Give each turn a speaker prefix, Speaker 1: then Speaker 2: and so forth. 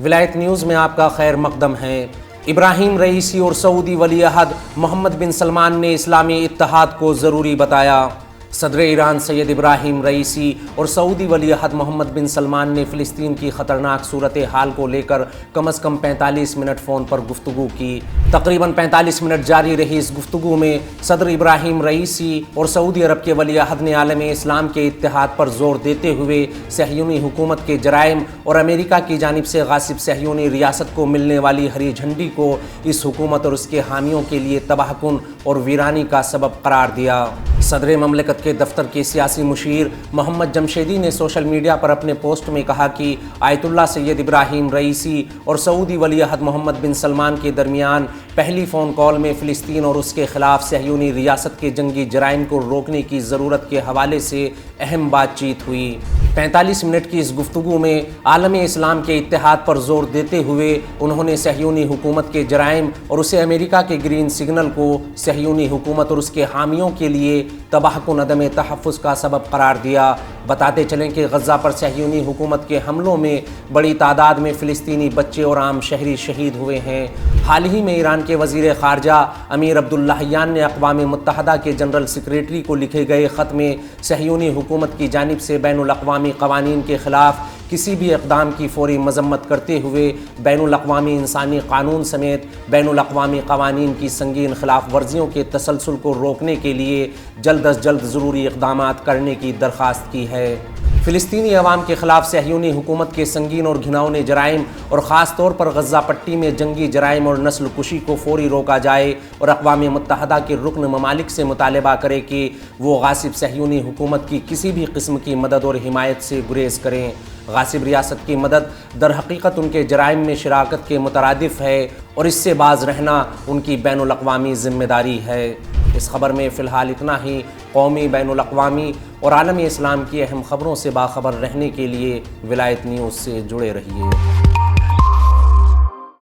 Speaker 1: ولایت نیوز میں آپ کا خیر مقدم ہے۔ ابراہیم رئیسی اور سعودی ولی عہد محمد بن سلمان نے اسلامی اتحاد کو ضروری بتایا۔ صدر ایران سید ابراہیم رئیسی اور سعودی ولی عہد محمد بن سلمان نے فلسطین کی خطرناک صورتحال کو لے کر کم از کم 45 منٹ فون پر گفتگو کی۔ تقریباً 45 منٹ جاری رہی اس گفتگو میں صدر ابراہیم رئیسی اور سعودی عرب کے ولی عہد نے عالم اسلام کے اتحاد پر زور دیتے ہوئے صہیونی حکومت کے جرائم اور امریکہ کی جانب سے غاصب صہیونی ریاست کو ملنے والی ہری جھنڈی کو اس حکومت اور اس کے حامیوں کے لیے تباہ کن اور ویرانی کا سبب قرار دیا۔ صدر مملکت کے دفتر کے سیاسی مشیر محمد جمشیدی نے سوشل میڈیا پر اپنے پوسٹ میں کہا کہ آیت اللہ سید ابراہیم رئیسی اور سعودی ولی عہد محمد بن سلمان کے درمیان پہلی فون کال میں فلسطین اور اس کے خلاف صہیونی ریاست کے جنگی جرائم کو روکنے کی ضرورت کے حوالے سے اہم بات چیت ہوئی۔ 45 منٹ کی اس گفتگو میں عالم اسلام کے اتحاد پر زور دیتے ہوئے انہوں نے صہیونی حکومت کے جرائم اور اسے امریکہ کے گرین سگنل کو صہیونی حکومت اور اس کے حامیوں کے لیے تباہ کن عدم تحفظ کا سبب قرار دیا۔ بتاتے چلیں کہ غزہ پر صہیونی حکومت کے حملوں میں بڑی تعداد میں فلسطینی بچے اور عام شہری شہید ہوئے ہیں۔ حال ہی میں ایران کے وزیر خارجہ امیر عبداللہیان نے اقوام متحدہ کے جنرل سیکریٹری کو لکھے گئے خط میں صہیونی حکومت کی جانب سے بین الاقوامی قوانین کے خلاف کسی بھی اقدام کی فوری مذمت کرتے ہوئے بین الاقوامی انسانی قانون سمیت بین الاقوامی قوانین کی سنگین خلاف ورزیوں کے تسلسل کو روکنے کے لیے جلد از جلد ضروری اقدامات کرنے کی درخواست کی ہے۔ فلسطینی عوام کے خلاف صہیونی حکومت کے سنگین اور گھناؤنے جرائم اور خاص طور پر غزہ پٹی میں جنگی جرائم اور نسل کشی کو فوری روکا جائے اور اقوام متحدہ کے رکن ممالک سے مطالبہ کرے کہ وہ غاصب صہیونی حکومت کی کسی بھی قسم کی مدد اور حمایت سے گریز کریں۔ غاصب ریاست کی مدد در حقیقت ان کے جرائم میں شراکت کے مترادف ہے اور اس سے باز رہنا ان کی بین الاقوامی ذمہ داری ہے۔ اس خبر میں فی الحال اتنا ہی۔ قومی، بین الاقوامی اور عالمی اسلام کی اہم خبروں سے باخبر رہنے کے لیے ولایت نیوز سے جڑے رہیے۔